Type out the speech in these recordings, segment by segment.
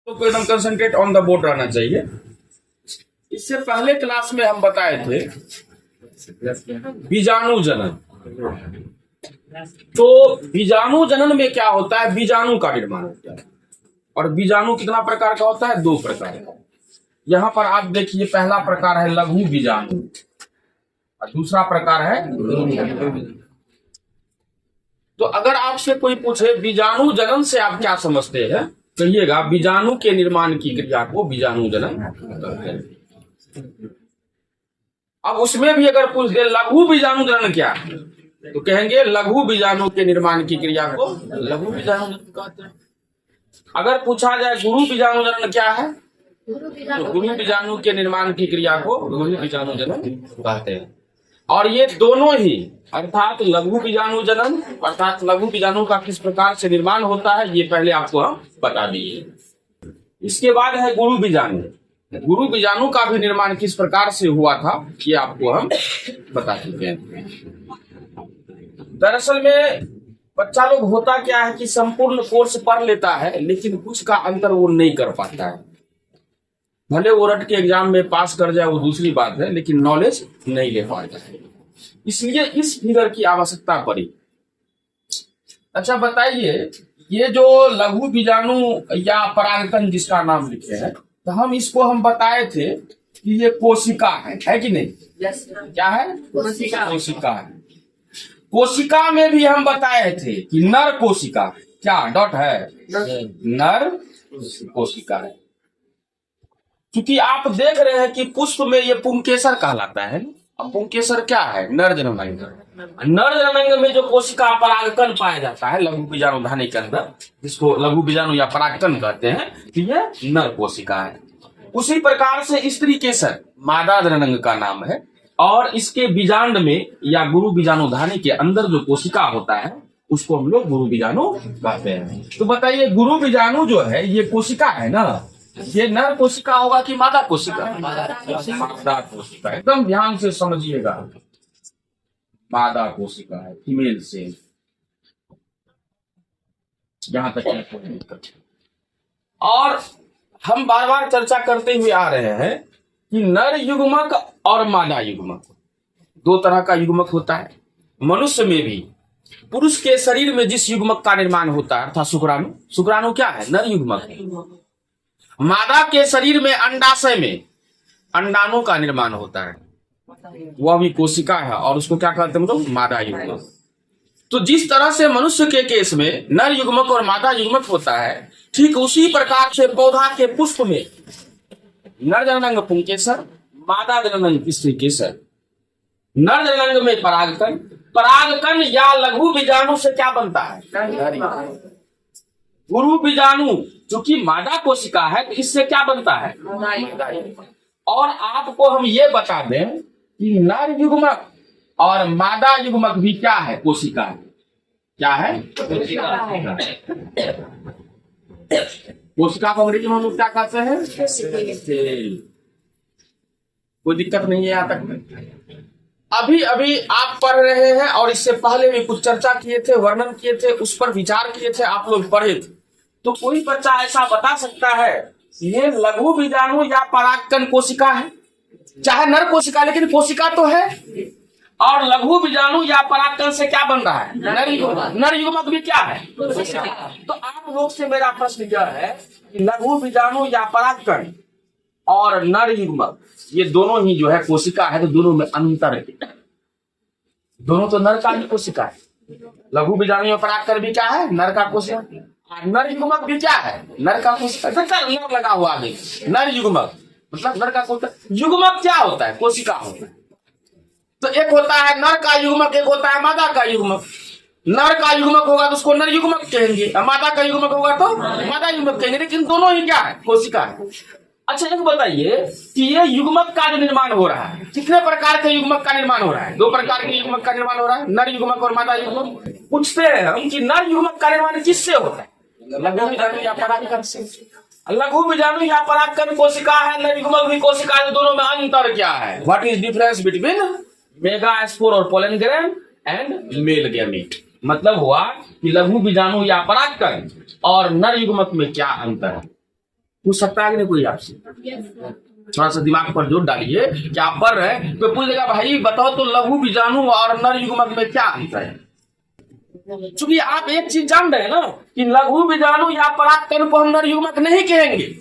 तो एकदम concentrate on the board रहना चाहिए। इससे पहले क्लास में हम बताए थे बीजाणु जनन। तो बीजाणु जनन में क्या होता है, बीजाणु का निर्माण होता है। और बीजाणु कितना प्रकार का होता है? 2 प्रकार का। यहाँ पर आप देखिए, पहला प्रकार है लघु बीजाणु और दूसरा प्रकार है गुरु बीजाणु। तो अगर आपसे कोई पूछे बीजाणु जनन से आप क्या समझते हैं, कहिएगा बीजाणु के निर्माण की क्रिया को बीजाणु जनन कहते हैं। अब उसमें भी अगर पूछ दे लघु बीजाणु जनन क्या है, तो कहेंगे लघु बीजाणु के निर्माण की क्रिया को लघु बीजाणु जनन कहते हैं। अगर पूछा जाए गुरु बीजाणु जनन क्या है, तो गुरु बीजाणु के निर्माण की क्रिया को गुरु बीजाणु जनन कहते हैं। और ये दोनों ही अर्थात लघु बीजाणु जनन अर्थात लघु बीजाणु का किस प्रकार से निर्माण होता है, ये पहले आपको हम बता दिए। इसके बाद है गुरु बीजाणु। गुरु बीजाणु का भी निर्माण किस प्रकार से हुआ था, ये आपको हम बता चुके हैं। दरअसल में बच्चा लोग होता क्या है कि संपूर्ण कोर्स पढ़ लेता है, लेकिन कुछ का अंतर वो नहीं कर पाता है। भले वो रट के एग्जाम में पास कर जाए वो दूसरी बात है, लेकिन नॉलेज नहीं ले पाता है। इसलिए इस फिगर की आवश्यकता पड़ी। अच्छा बताइए, ये जो लघु बीजाणु या परागकण जिसका नाम लिखे हैं, तो हम बताए थे कि ये कोशिका है कि नहीं? क्या है? कोशिका है। कोशिका में भी हम बताए थे कि नर कोशिका, क्या डॉट है? नर कोशिका है। क्योंकि आप देख रहे हैं कि पुष्प में ये पुंकेसर कहलाता है। अब पुंकेसर क्या है? नर जननांग। नर जननांग में जो कोशिका परागकण पाया जाता है लघु बीजाणु धानी के अंदर, जिसको लघु बीजाणु या परागकण कहते हैं, तो ये नर कोशिका है। उसी प्रकार से स्त्री केसर मादा जननांग का नाम है। और इसके बीजांड में या गुरु बीजाणु धानी के अंदर जो कोशिका होता है उसको हम लोग गुरु बीजाणु कहते हैं। तो बताइए, गुरु बीजाणु जो है ये कोशिका है ना, ये नर कोशिका होगा कि मादा कोशिका? मादा कोशिका। एकदम ध्यान से समझिएगा, मादा कोशिका है, फीमेल से। यहां तक और हम बार बार चर्चा करते हुए आ रहे हैं कि नर युग्मक और मादा युग्मक 2 तरह का युग्मक होता है। मनुष्य में भी पुरुष के शरीर में जिस युग्मक का निर्माण होता है अर्थात शुक्राणु क्या है? नर युग्मक। मादा के शरीर में अंडाशय में अंडाणु का निर्माण होता है, वह भी कोशिका है और उसको क्या कहते हैं हम लोग? मादा युग्मक। तो जिस तरह से मनुष्य के केस में नर युग्मक और मादा युग्मक होता है, ठीक उसी प्रकार से पौधा के पुष्प में नर जननांग पुंकेसर, मादा जननांग स्त्री केसर। नर जननांग में परागकण या लघु बीजाणु से क्या बनता है? गुरु बीजाणु चूंकि मादा कोशिका है तो इससे क्या बनता है? और आपको हम ये बता दें कि नर युग्मक और मादा युग्मक भी क्या है? कोशिका है। क्या है? कोशिका को अंग्रेजी में हम लोग क्या कहते हैं? कोई दिक्कत नहीं है यहाँ तक। अभी अभी आप पढ़ रहे हैं और इससे पहले भी कुछ चर्चा किए थे, वर्णन किए थे, उस पर विचार किए थे, आप लोग पढ़े थे। तो कोई बच्चा ऐसा बता सकता है ये लघु बीजाणु या परागकण कोशिका है? चाहे नर कोशिका, लेकिन कोशिका तो है। और लघु बीजाणु या परागकण से क्या बन रहा है? नर युग्मक भी क्या है? तो आप लोग से मेरा प्रश्न यह है कि लघु बीजाणु या परागकण और नर युग्मक ये दोनों ही जो है कोशिका है, तो दोनों में अंतर है। दोनों तो नर का ही कोशिका है। लघु बीजाणु या परागकण भी क्या है? नर का कोशिका। नर युग्मक भी क्या है? नर का कोशिका। नर लगा हुआ है, नर युग्मक मतलब नर का कोशिका। युग्मक क्या होता है? कोशिका होता है। तो एक होता है नर का युग्मक, एक होता है मादा का युग्मक। नर का युग्मक होगा तो उसको नर युग्मक कहेंगे, मादा का युग्मक होगा तो मादा युग्मक कहेंगे, लेकिन दोनों ही क्या है? कोशिका है। अच्छा एक बताइए कि ये युग्मक का जो निर्माण हो रहा है, कितने प्रकार के युग्मक का निर्माण हो रहा है? 2 प्रकार के युग्मक का निर्माण हो रहा है, नर युग्मक और मादा युग्मक। पूछते हैं हम कि नर युग्मक का निर्माण किससे होता है? लघु बीजाणु या परागकण से। लघु बीजाणु या परागकण कोशिका है, नर युग्मक भी कोशिका है, दोनों में अंतर क्या है? What is difference between megaspore और pollen grain and male gamete? मतलब हुआ कि लघु बीजाणु या परागकण और नर युग्मक में क्या अंतर है? पूछ सकता है कि नहीं कोई आपसे? थोड़ा सा दिमाग पर जोर डालिए कि आप पढ़ रहे हैं तो पूछ देगा भाई बताओ तो लघु बीजाणु और नर युग्मक में क्या अंतर है। चूंकि आप एक चीज जान रहे हैं ना कि लघु बीजाणु या परागकण को हम नर युग्मक नहीं कहेंगे।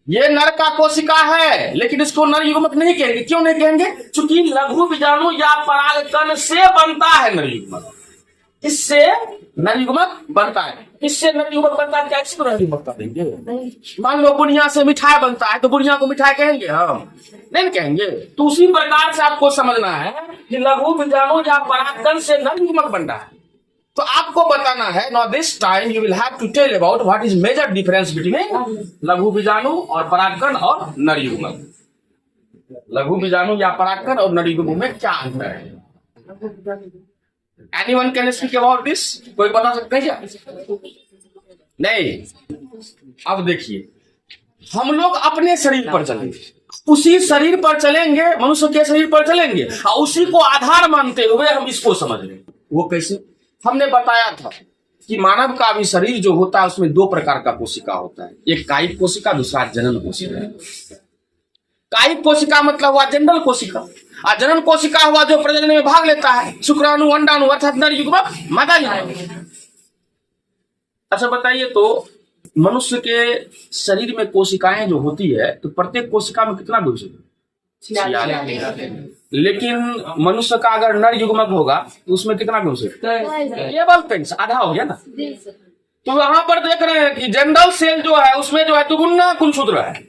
ये नर का कोशिका है लेकिन इसको नर युग्मक नहीं कहेंगे। क्यों नहीं कहेंगे? चूंकि लघु बीजाणु या परागकण से बनता है नर युग्मक। इससे नर युग्मक बनता है। इससे नर युग्मक बनता है, क्या इसको नर युग्मक कहेंगे? मान लो बुढ़िया से मिठाई बनता है तो बुढ़िया को मिठाई कहेंगे हम? नहीं कहेंगे। तो उसी प्रकार से आपको समझना है कि लघु बीजाणु या परागकण से नर युग्मक बनता है। तो आपको बताना है now this time you will have to tell about what is major difference between लघु बीजाणु और परागकण और नर युग्मक। लघु बीजाणु या परागकण और नर युग्मक में क्या अंतर है? Anyone can speak about this? कोई बता सकते हैं क्या? नहीं। अब देखिए हम लोग अपने शरीर पर चलेंगे, उसी शरीर पर चलेंगे, मनुष्य के शरीर पर चलेंगे और उसी को आधार मानते हुए हम इसको समझ लेंगे। वो कैसे? हमने बताया था कि मानव का भी शरीर जो होता है उसमें दो प्रकार का कोशिका होता है, एक कायिक कोशिका, दूसरा जनन कोशिका। कायिक कोशिका मतलब हुआ जनरल कोशिका, और जनन कोशिका हुआ जो प्रजनन में भाग लेता है, शुक्राणु, अंडाणु अर्थात नर युग्मक, मादा युग्मक। अच्छा बताइए तो मनुष्य के शरीर में कोशिकाएं जो होती है तो प्रत्येक कोशिका में कितना गुण होता है? लेकिन मनुष्य का अगर नर युग्मक होगा तो उसमें कितना गुण है? केवल 5, आधा हो गया ना। तो यहाँ पर देख रहे हैं कि जनरल सेल जो है उसमें जो है दुगुना गुणसूत्र है,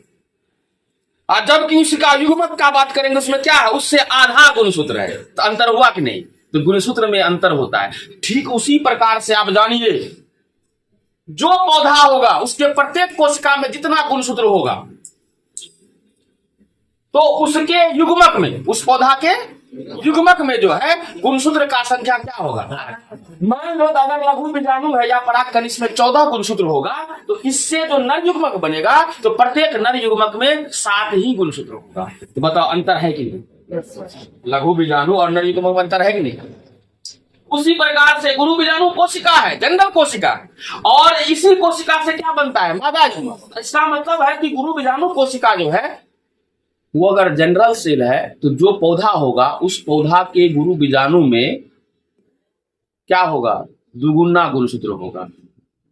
और जबकि उसका युग्मक का बात करेंगे उसमें क्या है? उससे आधा गुणसूत्र है। तो अंतर हुआ कि नहीं? तो गुणसूत्र में अंतर होता है। ठीक उसी प्रकार से आप जानिए जो पौधा होगा उसके प्रत्येक कोशिका में जितना गुणसूत्र होगा तो उसके युग्मक में, उस पौधा के युग्मक में जो है गुणसूत्र का संख्या क्या होगा? मान लो अगर लघु बीजाणु है या परागकण इसमें 14 गुणसूत्र होगा तो इससे जो नर युग्मक बनेगा तो प्रत्येक नर युग्मक में 7 ही गुणसूत्र होगा। तो बताओ अंतर है कि नहीं? लघु बीजाणु और नर युग्मक में अंतर है कि नहीं? उसी प्रकार से गुरु बीजाणु कोशिका है, जनरल कोशिका, और इसी कोशिका से क्या बनता है? मादा युग्मक। इसका मतलब है कि गुरु बीजाणु कोशिका जो है वो अगर जनरल सेल है तो जो पौधा होगा उस पौधा के गुरु बीजाणु में क्या होगा? दुगुना गुणसूत्र होगा।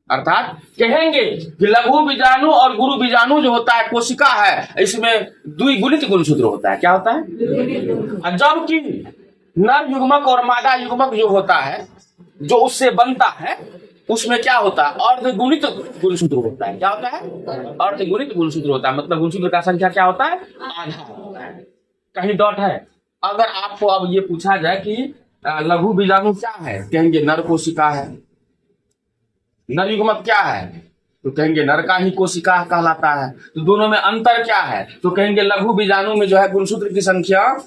अर्थात कहेंगे कि लघु बीजाणु और गुरु बीजाणु जो होता है कोशिका है इसमें द्विगुणित गुणसूत्र होता है। क्या होता है? जबकि नर युग्मक और मादा युग्मक जो होता है जो उससे बनता है उसमें क्या होता है? अर्धगुणित गुणसूत्र होता है। क्या होता है? अर्धगुणित गुणसूत्र होता है। मतलब गुणसूत्र का संख्या क्या होता है? आधा होता है। कहीं डॉट है? अगर आपको अब ये पूछा जाए कि लघु बीजाणु क्या है, कहेंगे नर कोशिका है। नर युग्मक क्या है तो कहेंगे नर का ही कोशिका कहलाता है। तो दोनों में अंतर क्या है तो कहेंगे लघु बीजाणु में जो है गुणसूत्र की संख्या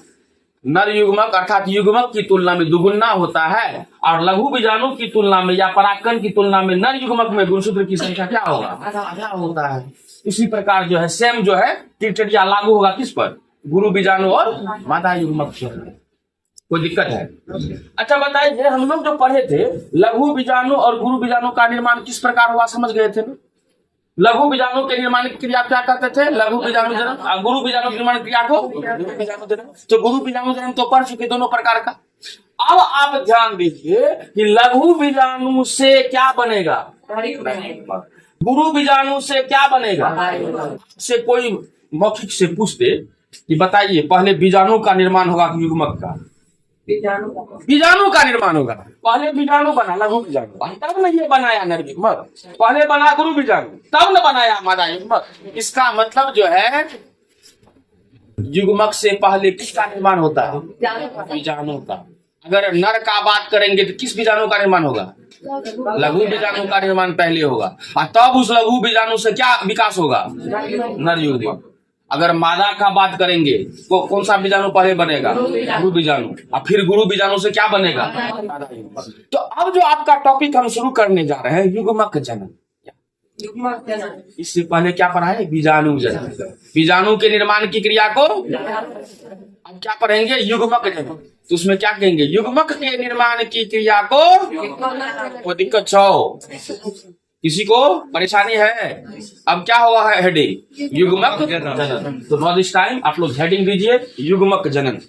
नर युग्मक अर्थात युग्मक की तुलना में दुगुना होता है, और लघु बीजाणु की तुलना में या परागकण की तुलना में नर युग्मक में गुणसूत्र की संख्या क्या होगा? आधा होता है। इसी प्रकार जो है सेम जो है क्राइटेरिया लागू होगा किस पर? गुरु बीजाणु और मादा युग्मक पर। कोई दिक्कत है? अच्छा बताइए हम लोग जो पढ़े थे लघु बीजाणु और गुरु बीजाणु का निर्माण किस प्रकार हुआ समझ गए थे? लघु बीजाणु के निर्माण की क्रिया क्या करते थे? लघु बीजाणु जन्म, गुरु बीजाणु निर्माण क्रिया को तो गुरु बीजाणु जन्म तो पढ़ चुके दोनों प्रकार का। अब आप ध्यान दीजिए कि लघु बीजाणु से क्या बनेगा? गुरु बीजाणु से क्या बनेगा? से कोई मौखिक से पूछते कि बताइए पहले बीजाणु का निर्माण होगा कि युग्मक का? बीजाणु का निर्माण होगा। पहले बीजाणु बना लघु बीजाणु, तब न ये बनाया नर युग्मक। पहले बना गुरु बीजाणु तब न बनाया मादा युग्मक। इसका मतलब जो है युग्मक से पहले किसका निर्माण होता है? बीजाणु का। अगर नर का बात करेंगे तो किस बीजाणु का निर्माण होगा? लघु बीजाणु का निर्माण पहले होगा, और तब उस लघु बीजाणु से क्या विकास होगा? नर युग्मक। अगर मादा का बात करेंगे तो कौन सा बीजाणु पहले बनेगा? गुरु बीजाणु, और फिर गुरु बीजाणु से क्या बनेगा? तो अब जो आपका टॉपिक हम शुरू करने जा रहे हैं युग्मक जनन। इससे पहले क्या पढ़ा है? बीजाणु जनन। बीजाणु के निर्माण की क्रिया को अब क्या पढ़ेंगे? युग्मक जनन। तो उसमें क्या कहेंगे? युग्मक के निर्माण की क्रिया को दिक्कत छो किसी को परेशानी है? अब क्या हुआ है? हेडिंग युग्मक जनन। तो नाउ दिस टाइम आप लोग हेडिंग दीजिए युग्मक जनन।